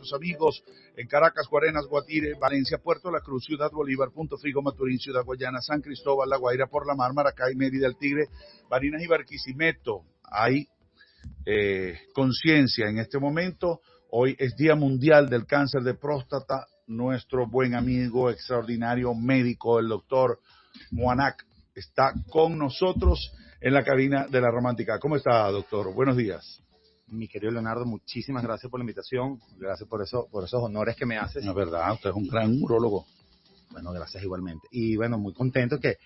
los amigos en Caracas, Guarenas, Guatire, Valencia, Puerto La Cruz, Ciudad Bolívar, Punto Fijo, Maturín, Ciudad Guayana, San Cristóbal, La Guaira, Por la Mar, Maracay, Mérida, El Tigre, Barinas y Barquisimeto. Hay conciencia en este momento. Hoy es Día Mundial del Cáncer de Próstata. Nuestro buen amigo, extraordinario médico, el doctor Moanac, está con nosotros en la cabina de La Romántica. ¿Cómo está, doctor? Buenos días. Mi querido Leonardo, muchísimas gracias por la invitación, gracias por esos honores que me haces. Es verdad, usted es un gran urólogo. Bueno, gracias igualmente. Y bueno, muy contento que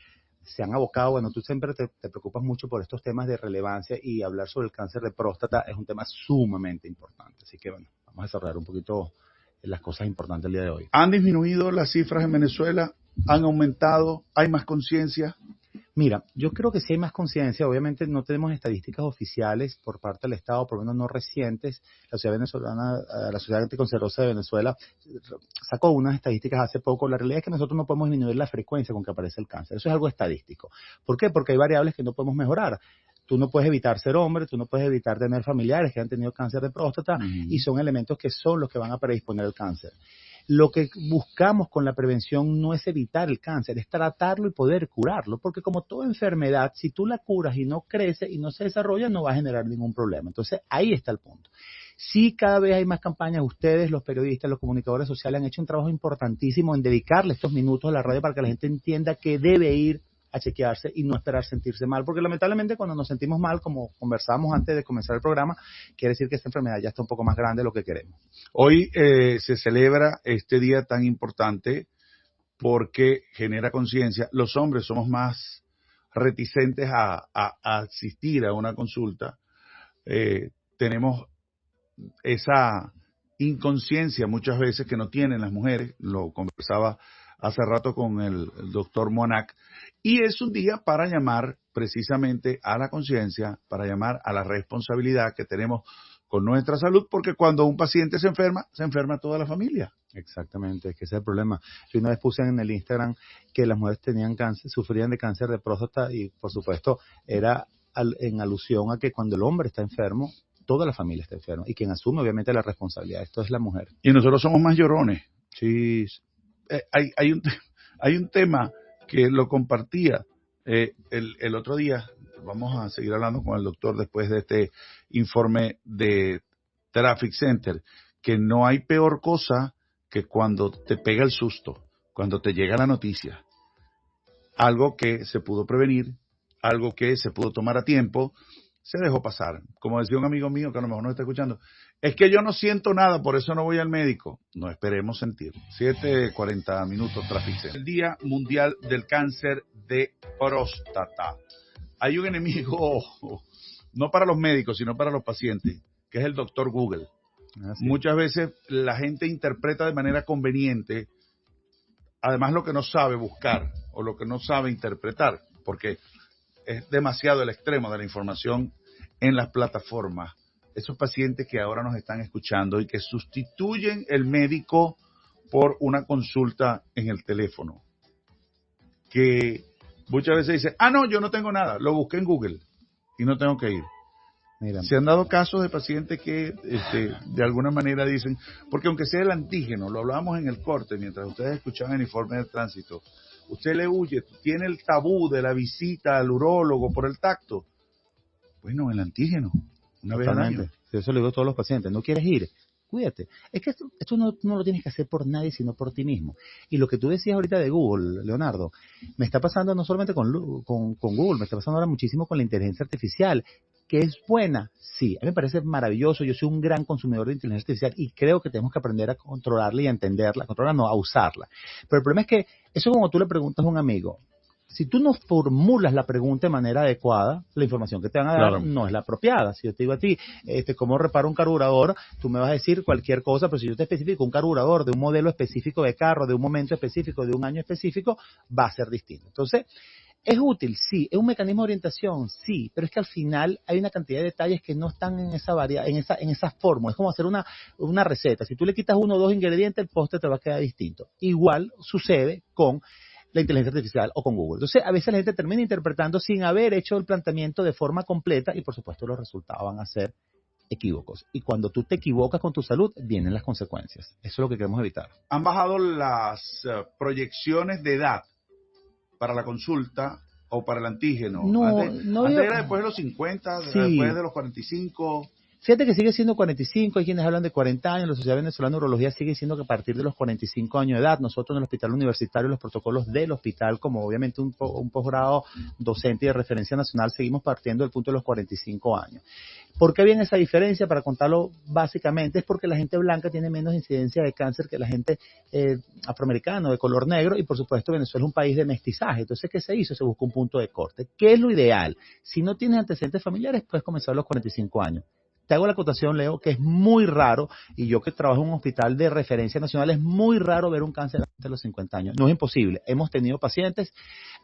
se han abocado, bueno, tú siempre te preocupas mucho por estos temas de relevancia y hablar sobre el cáncer de próstata es un tema sumamente importante. Así que bueno, vamos a desarrollar un poquito las cosas importantes el día de hoy. ¿Han disminuido las cifras en Venezuela? ¿Han aumentado? ¿Hay más conciencia? Mira, yo creo que sí hay más conciencia. Obviamente no tenemos estadísticas oficiales por parte del Estado, por lo menos no recientes. La Sociedad Venezolana, la Sociedad Anticancerosa de Venezuela sacó unas estadísticas hace poco. La realidad es que nosotros no podemos disminuir la frecuencia con que aparece el cáncer. Eso es algo estadístico. ¿Por qué? Porque hay variables que no podemos mejorar. Tú no puedes evitar ser hombre, tú no puedes evitar tener familiares que han tenido cáncer de próstata y son elementos que son los que van a predisponer al cáncer. Lo que buscamos con la prevención no es evitar el cáncer, es tratarlo y poder curarlo, porque como toda enfermedad, si tú la curas y no crece y no se desarrolla, no va a generar ningún problema. Entonces, ahí está el punto. Sí, cada vez hay más campañas. Ustedes, los periodistas, los comunicadores sociales, han hecho un trabajo importantísimo en dedicarle estos minutos a la radio para que la gente entienda que debe ir a chequearse y no esperar sentirse mal, porque lamentablemente cuando nos sentimos mal, como conversamos antes de comenzar el programa, quiere decir que esta enfermedad ya está un poco más grande de lo que queremos. Hoy se celebra este día tan importante porque genera conciencia. Los hombres somos más reticentes a asistir a una consulta. Tenemos esa inconsciencia muchas veces que no tienen las mujeres. Lo conversaba hace rato con el doctor Moanac, y es un día para llamar precisamente a la conciencia, para llamar a la responsabilidad que tenemos con nuestra salud, porque cuando un paciente se enferma toda la familia. Exactamente, es que ese es el problema. Yo una vez puse en el Instagram que las mujeres tenían cáncer, sufrían de cáncer de próstata y por supuesto era en alusión a que cuando el hombre está enfermo, toda la familia está enferma y quien asume obviamente la responsabilidad, esto es la mujer. Y nosotros somos más llorones. Sí. Hay un tema que lo compartía el otro día. Vamos a seguir hablando con el doctor después de este informe de Traffic Center, que no hay peor cosa que cuando te pega el susto, cuando te llega la noticia. Algo que se pudo prevenir, algo que se pudo tomar a tiempo, se dejó pasar. Como decía un amigo mío que a lo mejor no está escuchando, es que yo no siento nada, por eso no voy al médico. No esperemos sentir. 7:40 minutos, Traffic Center. El Día Mundial del Cáncer de Próstata. Hay un enemigo, no para los médicos, sino para los pacientes, que es el doctor Google. Así. Muchas veces la gente interpreta de manera conveniente, además lo que no sabe buscar o lo que no sabe interpretar, porque es demasiado el extremo de la información en las plataformas. Esos pacientes que ahora nos están escuchando y que sustituyen el médico por una consulta en el teléfono, que muchas veces dicen, no, yo no tengo nada, lo busqué en Google y no tengo que ir. Mira. Se han dado casos de pacientes que de alguna manera dicen, porque aunque sea el antígeno, lo hablábamos en el corte mientras ustedes escuchaban el informe de tránsito, usted le huye, tiene el tabú de la visita al urólogo por el tacto. Bueno, el antígeno, una vez al año. Eso le digo a todos los pacientes, ¿no quieres ir? Cuídate. Es que esto no lo tienes que hacer por nadie, sino por ti mismo. Y lo que tú decías ahorita de Google, Leonardo, me está pasando no solamente con Google, me está pasando ahora muchísimo con la inteligencia artificial, que es buena, sí, a mí me parece maravilloso, yo soy un gran consumidor de inteligencia artificial y creo que tenemos que aprender a controlarla y a entenderla, a usarla. Pero el problema es que eso es como tú le preguntas a un amigo, si tú no formulas la pregunta de manera adecuada, la información que te van a dar no es la apropiada. Si yo te digo a ti, ¿cómo reparo un carburador? Tú me vas a decir cualquier cosa, pero si yo te especifico un carburador de un modelo específico de carro, de un momento específico, de un año específico, va a ser distinto. Entonces, ¿es útil? Sí. ¿Es un mecanismo de orientación? Sí. Pero es que al final hay una cantidad de detalles que no están en esa fórmula. Es como hacer una receta. Si tú le quitas 1 o 2 ingredientes, el postre te va a quedar distinto. Igual sucede con la inteligencia artificial o con Google. Entonces, a veces la gente termina interpretando sin haber hecho el planteamiento de forma completa y, por supuesto, los resultados van a ser equívocos. Y cuando tú te equivocas con tu salud, vienen las consecuencias. Eso es lo que queremos evitar. Han bajado las proyecciones de edad para la consulta o para el antígeno. No, antes era después de los 50, sí. Después de los 45. Fíjate que sigue siendo 45, hay quienes hablan de 40 años, la Sociedad Venezolana de Neurología sigue diciendo que a partir de los 45 años de edad, nosotros en el hospital universitario, los protocolos del hospital, como obviamente un posgrado docente y de referencia nacional, seguimos partiendo del punto de los 45 años. ¿Por qué viene esa diferencia? Para contarlo básicamente, es porque la gente blanca tiene menos incidencia de cáncer que la gente afroamericana de color negro, y por supuesto Venezuela es un país de mestizaje. Entonces, ¿qué se hizo? Se buscó un punto de corte. ¿Qué es lo ideal? Si no tienes antecedentes familiares, puedes comenzar a los 45 años. Te hago la acotación, Leo, que es muy raro, y yo que trabajo en un hospital de referencia nacional, es muy raro ver un cáncer antes de los 50 años. No es imposible. Hemos tenido pacientes,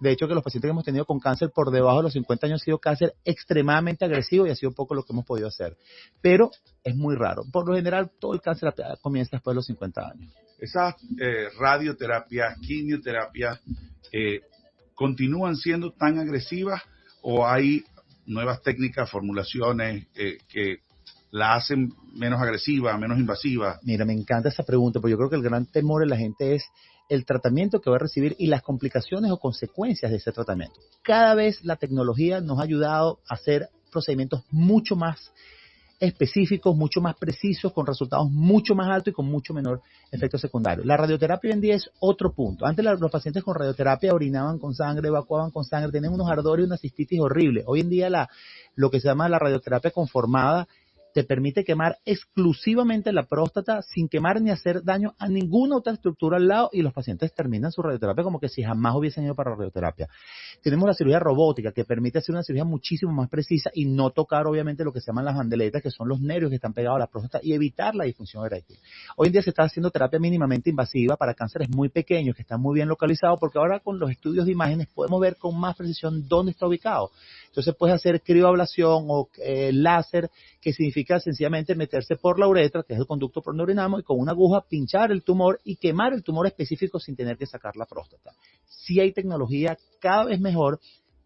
de hecho que los pacientes que hemos tenido con cáncer por debajo de los 50 años ha sido cáncer extremadamente agresivo y ha sido poco lo que hemos podido hacer. Pero es muy raro. Por lo general, todo el cáncer comienza después de los 50 años. Esas radioterapias, quimioterapias, ¿continúan siendo tan agresivas o hay nuevas técnicas, formulaciones que la hacen menos agresiva, menos invasiva? Mira, me encanta esa pregunta, porque yo creo que el gran temor de la gente es el tratamiento que va a recibir y las complicaciones o consecuencias de ese tratamiento. Cada vez la tecnología nos ha ayudado a hacer procedimientos mucho más específicos, mucho más precisos, con resultados mucho más altos y con mucho menor efecto secundario. La radioterapia hoy en día es otro punto. Antes los pacientes con radioterapia orinaban con sangre, evacuaban con sangre, tenían unos ardores y una cistitis horrible. Hoy en día lo que se llama la radioterapia conformada te permite quemar exclusivamente la próstata sin quemar ni hacer daño a ninguna otra estructura al lado, y los pacientes terminan su radioterapia como que si jamás hubiesen ido para radioterapia. Tenemos la cirugía robótica, que permite hacer una cirugía muchísimo más precisa y no tocar obviamente lo que se llaman las bandeletas, que son los nervios que están pegados a la próstata, y evitar la disfunción eréctil. Hoy en día se está haciendo terapia mínimamente invasiva para cánceres muy pequeños que están muy bien localizados, porque ahora con los estudios de imágenes podemos ver con más precisión dónde está ubicado. Entonces puedes hacer crioablación o láser, que significa sencillamente meterse por la uretra, que es el conducto por donde orinamos, y con una aguja pinchar el tumor y quemar el tumor específico sin tener que sacar la próstata. Sí hay tecnología cada vez mejor,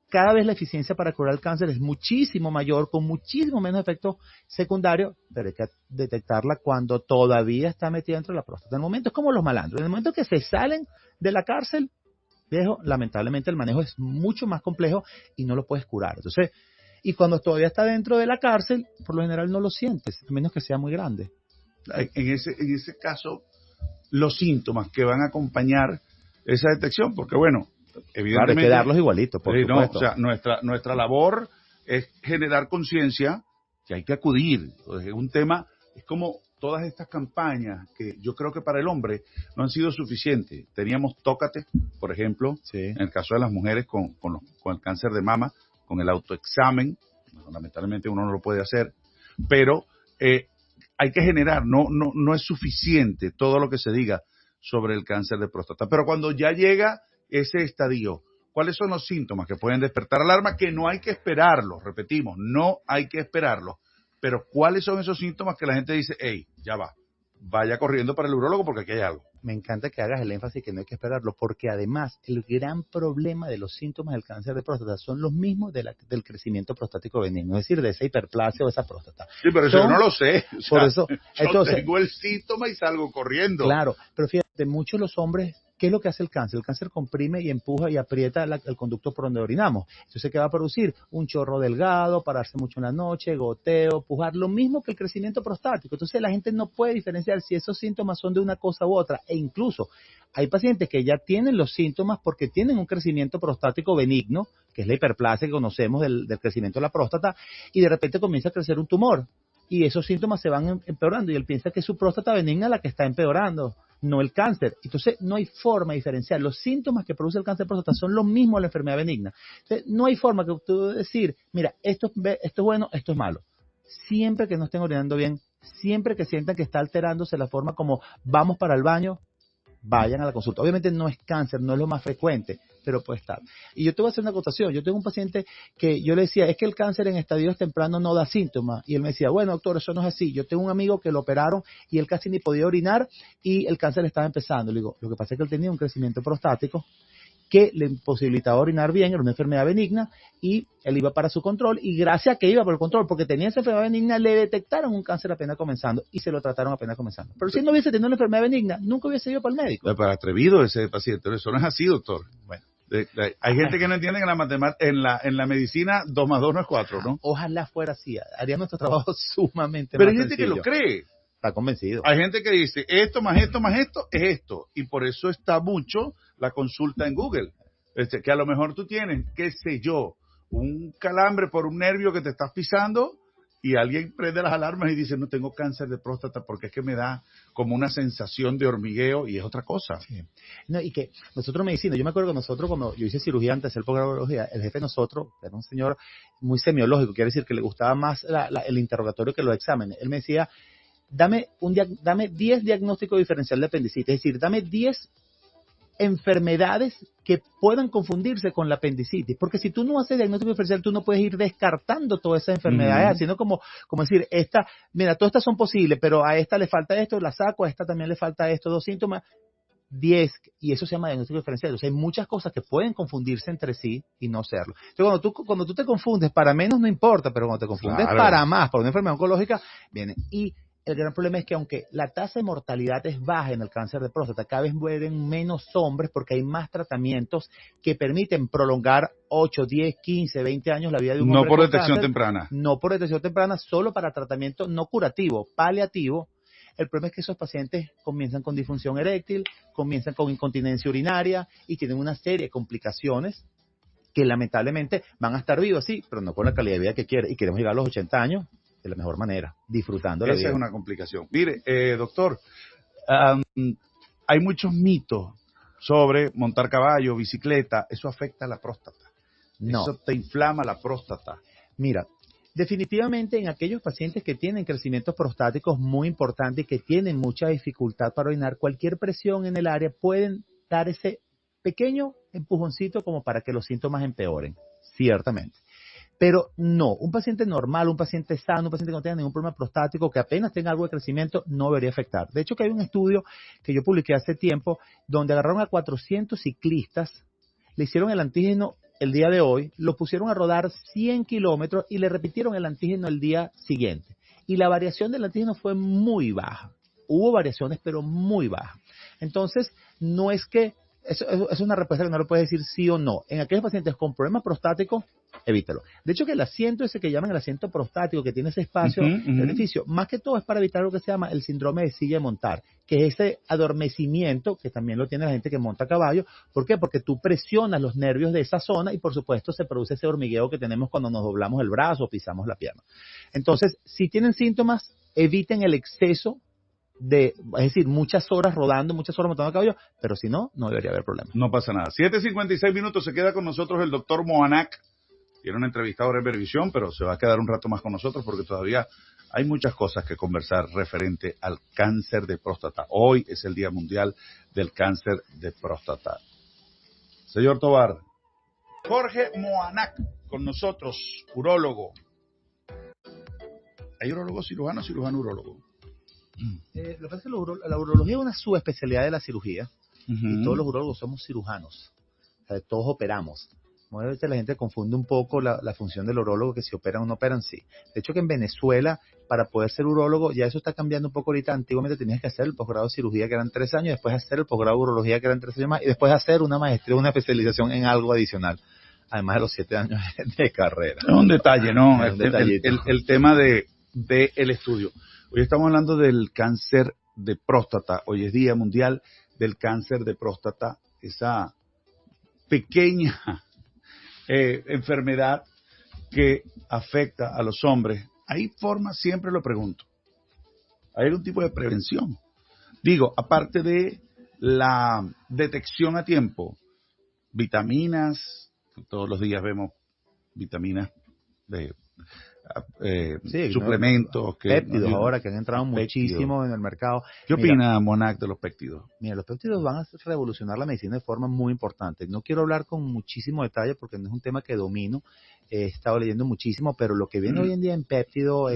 cada vez la eficiencia para curar el cáncer es muchísimo mayor, con muchísimo menos efectos secundarios, pero hay que detectarla cuando todavía está metida dentro de la próstata. En el momento es como los malandros, en el momento que se salen de la cárcel, viejo, lamentablemente el manejo es mucho más complejo y no lo puedes curar. Entonces, y cuando todavía está dentro de la cárcel, por lo general no lo sientes, a menos que sea muy grande. En ese caso, los síntomas que van a acompañar esa detección, porque bueno, evidentemente... Claro, hay que darlos igualitos, por supuesto. O sea, nuestra labor es generar conciencia que hay que acudir. Es un tema, es como todas estas campañas que yo creo que para el hombre no han sido suficientes. Teníamos Tócate, por ejemplo, sí, en el caso de las mujeres con el cáncer de mama, con el autoexamen. Bueno, lamentablemente uno no lo puede hacer, pero hay que generar, no es suficiente todo lo que se diga sobre el cáncer de próstata. Pero cuando ya llega ese estadio, ¿cuáles son los síntomas que pueden despertar alarma? Que no hay que esperarlos, repetimos, no hay que esperarlos. Pero ¿cuáles son esos síntomas que la gente dice, hey, ya va, vaya corriendo para el urólogo porque aquí hay algo? Me encanta que hagas el énfasis que no hay que esperarlo, porque además el gran problema de los síntomas del cáncer de próstata son los mismos del crecimiento prostático benigno, es decir, de esa hiperplasia o esa próstata. Sí, pero eso yo no lo sé. O sea, por eso, entonces, tengo el síntoma y salgo corriendo. Claro, pero fíjate, muchos de los hombres, ¿qué es lo que hace el cáncer? El cáncer comprime y empuja y aprieta el conducto por donde orinamos. Entonces, ¿qué va a producir? Un chorro delgado, pararse mucho en la noche, goteo, pujar, lo mismo que el crecimiento prostático. Entonces, la gente no puede diferenciar si esos síntomas son de una cosa u otra. E incluso, hay pacientes que ya tienen los síntomas porque tienen un crecimiento prostático benigno, que es la hiperplasia que conocemos del crecimiento de la próstata, y de repente comienza a crecer un tumor. Y esos síntomas se van empeorando y él piensa que es su próstata benigna la que está empeorando, no el cáncer. Entonces no hay forma de diferenciar. Los síntomas que produce el cáncer de próstata son los mismos de la enfermedad benigna. Entonces, no hay forma que tú decir, mira, esto es bueno, esto es malo. Siempre que no estén orinando bien, siempre que sientan que está alterándose la forma como vamos para el baño, vayan a la consulta. Obviamente no es cáncer, no es lo más frecuente, pero puede estar. Y yo te voy a hacer una acotación. Yo tengo un paciente que yo le decía, es que el cáncer en estadios tempranos no da síntomas. Y él me decía, bueno, doctor, eso no es así. Yo tengo un amigo que lo operaron y él casi ni podía orinar y el cáncer estaba empezando. Le digo, lo que pasa es que él tenía un crecimiento prostático que le imposibilitaba orinar bien, era una enfermedad benigna, y él iba para su control, y gracias a que iba por el control, porque tenía esa enfermedad benigna, le detectaron un cáncer apenas comenzando, y se lo trataron apenas comenzando. Pero si él no hubiese tenido una enfermedad benigna, nunca hubiese ido para el médico. Pero atrevido ese paciente, eso no es así, doctor. Bueno, hay gente que no entiende que en la medicina 2 más 2 no es 4, ¿no? Ojalá fuera así, haría nuestro trabajo sumamente Pero más hay gente sencillo. que lo cree. Está convencido. Hay gente que dice, esto más esto más esto es esto. Y por eso está mucho la consulta en Google. Que a lo mejor tú tienes, qué sé yo, un calambre por un nervio que te estás pisando y alguien prende las alarmas y dice, no tengo cáncer de próstata porque es que me da como una sensación de hormigueo y es otra cosa. Sí. No, y que nosotros medicina, yo me acuerdo que nosotros cuando yo hice cirugía antes de hacer el programa de urología, el jefe de nosotros era un señor muy semiológico, quiere decir que le gustaba más el interrogatorio que los exámenes. Él me decía, dame 10 diagnósticos diferenciales de apendicitis, es decir, dame 10 enfermedades que puedan confundirse con la apendicitis, porque si tú no haces diagnóstico diferencial, tú no puedes ir descartando todas esas enfermedades, haciendo como decir, mira, todas estas son posibles, pero a esta le falta esto, la saco, a esta también le falta esto, 2 síntomas, 10, y eso se llama diagnóstico diferencial. O sea, hay muchas cosas que pueden confundirse entre sí y no serlo. Entonces, cuando tú te confundes, para menos no importa, pero cuando te confundes para más, por una enfermedad oncológica, viene. Y el gran problema es que aunque la tasa de mortalidad es baja en el cáncer de próstata, cada vez mueren menos hombres porque hay más tratamientos que permiten prolongar 8, 10, 15, 20 años la vida de un hombre. No por con detección cáncer, temprana. No por detección temprana, solo para tratamiento no curativo, paliativo. El problema es que esos pacientes comienzan con disfunción eréctil, comienzan con incontinencia urinaria y tienen una serie de complicaciones que lamentablemente van a estar vivos, sí, pero no con la calidad de vida que quieren. Y queremos llegar a los 80 años de la mejor manera, disfrutando la vida. Esa es una complicación. Mire, doctor, hay muchos mitos sobre montar caballo, bicicleta. Eso afecta a la próstata. No. Eso te inflama la próstata. Mira, definitivamente en aquellos pacientes que tienen crecimientos prostáticos muy importantes y que tienen mucha dificultad para orinar, cualquier presión en el área pueden dar ese pequeño empujoncito como para que los síntomas empeoren, ciertamente. Pero no, un paciente normal, un paciente sano, un paciente que no tenga ningún problema prostático, que apenas tenga algo de crecimiento, no debería afectar. De hecho, que hay un estudio que yo publiqué hace tiempo, donde agarraron a 400 ciclistas, le hicieron el antígeno el día de hoy, lo pusieron a rodar 100 kilómetros y le repitieron el antígeno el día siguiente. Y la variación del antígeno fue muy baja. Hubo variaciones, pero muy bajas. Entonces, no es que... Eso es una respuesta que no le puedes decir sí o no. En aquellos pacientes con problemas prostáticos, evítalo. De hecho, que el asiento ese que llaman el asiento prostático, que tiene ese espacio de beneficio, más que todo es para evitar lo que se llama el síndrome de silla de montar, que es ese adormecimiento que también lo tiene la gente que monta a caballo. ¿Por qué? Porque tú presionas los nervios de esa zona y, por supuesto, se produce ese hormigueo que tenemos cuando nos doblamos el brazo o pisamos la pierna. Entonces, si tienen síntomas, eviten el exceso es decir, muchas horas rodando, muchas horas montando a caballo, pero si no, no debería haber problema. No pasa nada. 7:56, se queda con nosotros el doctor Moanac. Tiene una entrevista ahora en Vervisión, pero se va a quedar un rato más con nosotros porque todavía hay muchas cosas que conversar referente al cáncer de próstata. Hoy es el Día Mundial del Cáncer de Próstata. Señor Tobar, Jorge Moanac con nosotros, urólogo. ¿Hay urólogo cirujano o cirujano urólogo? Lo que pasa es que la urología es una subespecialidad de la cirugía y todos los urólogos somos cirujanos, o sea, todos operamos. Muchas veces la gente confunde un poco la función del urólogo, que si operan o no operan, sí. De hecho que en Venezuela, para poder ser urólogo, ya eso está cambiando un poco ahorita. Antiguamente tenías que hacer el posgrado de cirugía, que eran 3 años, después hacer el posgrado de urología, que eran 3 años más, y después hacer una maestría, una especialización en algo adicional, además de los 7 años de carrera. Es un detalle, ¿no? El tema del estudio. Hoy estamos hablando del cáncer de próstata. Hoy es Día Mundial del Cáncer de Próstata. Esa pequeña enfermedad que afecta a los hombres. ¿Hay forma? Siempre lo pregunto. ¿Hay algún tipo de prevención? Digo, aparte de la detección a tiempo, vitaminas, todos los días vemos vitaminas de... suplementos, péptidos ahora que han entrado muchísimo en el mercado. ¿Qué opina Moanac de los péptidos? Mira, los péptidos van a revolucionar la medicina de forma muy importante. No quiero hablar con muchísimo detalle porque no es un tema que domino, he estado leyendo muchísimo, pero lo que viene hoy en día en péptido,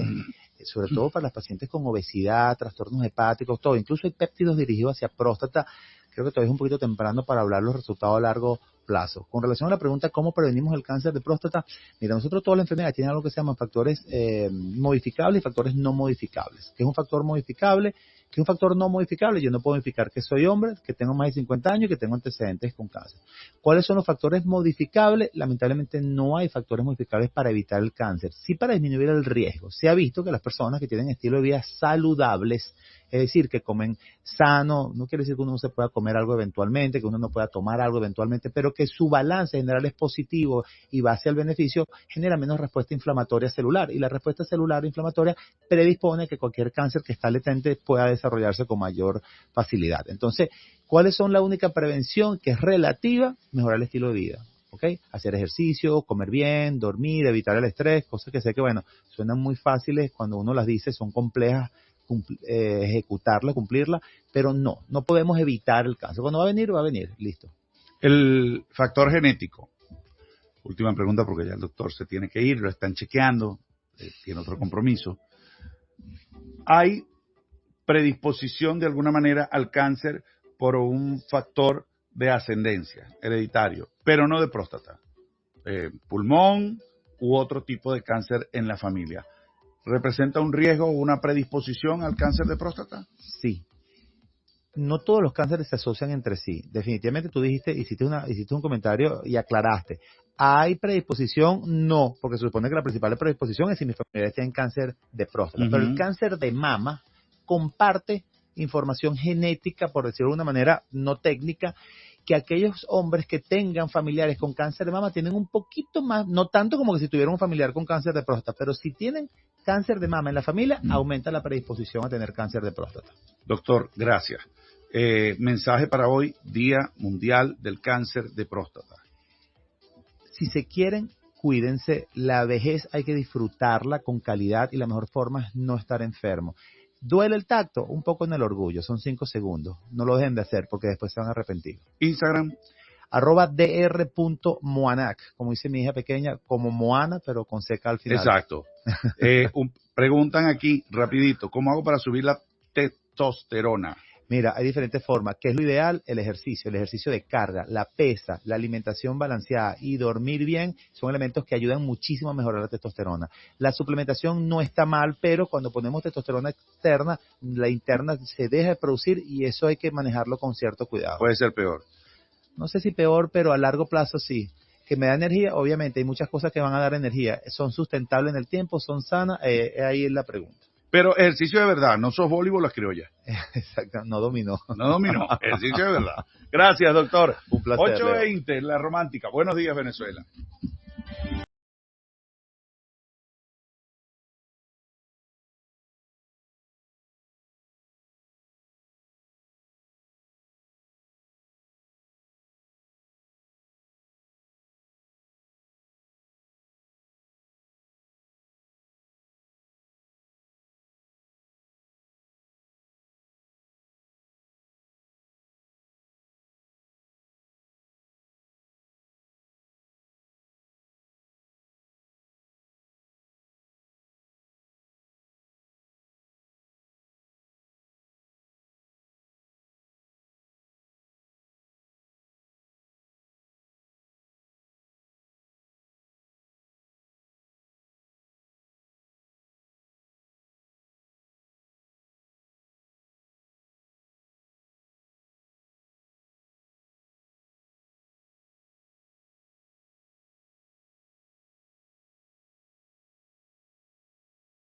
sobre todo para las pacientes con obesidad, trastornos hepáticos, todo, incluso hay péptidos dirigidos hacia próstata. Creo que todavía es un poquito temprano para hablar los resultados a largo plazo. Con relación a la pregunta, ¿cómo prevenimos el cáncer de próstata? Mira, nosotros todas las enfermedades tienen algo que se llama factores modificables y factores no modificables. ¿Qué es un factor modificable? ¿Qué es un factor no modificable? Yo no puedo modificar que soy hombre, que tengo más de 50 años y que tengo antecedentes con cáncer. ¿Cuáles son los factores modificables? Lamentablemente no hay factores modificables para evitar el cáncer, sí para disminuir el riesgo. Se ha visto que las personas que tienen estilo de vida saludables, es decir, que comen sano, no quiere decir que uno no se pueda comer algo eventualmente, que uno no pueda tomar algo eventualmente, pero que su balance general es positivo y va hacia el beneficio, genera menos respuesta inflamatoria celular. Y la respuesta celular inflamatoria predispone a que cualquier cáncer que está latente pueda desarrollarse con mayor facilidad. Entonces, ¿cuáles son la única prevención que es relativa? Mejorar el estilo de vida. ¿Okay? Hacer ejercicio, comer bien, dormir, evitar el estrés, cosas que sé que, bueno, suenan muy fáciles cuando uno las dice, son complejas ejecutarla, cumplirla, pero no podemos evitar el cáncer. Cuando va a venir, listo. El factor genético. Última pregunta porque ya el doctor se tiene que ir, lo están chequeando, tiene otro compromiso. ¿Hay predisposición de alguna manera al cáncer por un factor de ascendencia hereditario, pero no de próstata? Pulmón u otro tipo de cáncer en la familia. ¿Representa un riesgo o una predisposición al cáncer de próstata? Sí. No todos los cánceres se asocian entre sí. Definitivamente tú hiciste un comentario y aclaraste. ¿Hay predisposición? No, porque se supone que la principal predisposición es si mis familiares tienen cáncer de próstata. Pero el cáncer de mama comparte información genética, por decirlo de una manera no técnica, que aquellos hombres que tengan familiares con cáncer de mama tienen un poquito más, no tanto como que si tuvieran un familiar con cáncer de próstata, pero si tienen cáncer de mama en la familia, aumenta la predisposición a tener cáncer de próstata. Doctor, gracias. Mensaje para hoy, Día Mundial del Cáncer de Próstata. Si se quieren, cuídense. La vejez hay que disfrutarla con calidad y la mejor forma es no estar enfermo. ¿Duele el tacto? Un poco en el orgullo, son 5 segundos. No lo dejen de hacer porque después se van a arrepentir. Instagram. @dr.moanac, como dice mi hija pequeña, como Moana, pero con seca al final. Exacto. Preguntan aquí, rapidito, ¿cómo hago para subir la testosterona? Mira, hay diferentes formas. ¿Qué es lo ideal? El ejercicio de carga, la pesa, la alimentación balanceada y dormir bien son elementos que ayudan muchísimo a mejorar la testosterona. La suplementación no está mal, pero cuando ponemos testosterona externa, la interna se deja de producir y eso hay que manejarlo con cierto cuidado. Puede ser peor. No sé si peor, pero a largo plazo sí. ¿Que me da energía? Obviamente, hay muchas cosas que van a dar energía. ¿Son sustentables en el tiempo? ¿Son sanas? Ahí es la pregunta. Pero ejercicio de verdad, no sos voleibol las criollas. Exacto, no dominó. No dominó, ejercicio de verdad. Gracias, doctor. Un placer. 8:20, La Romántica. Buenos días, Venezuela.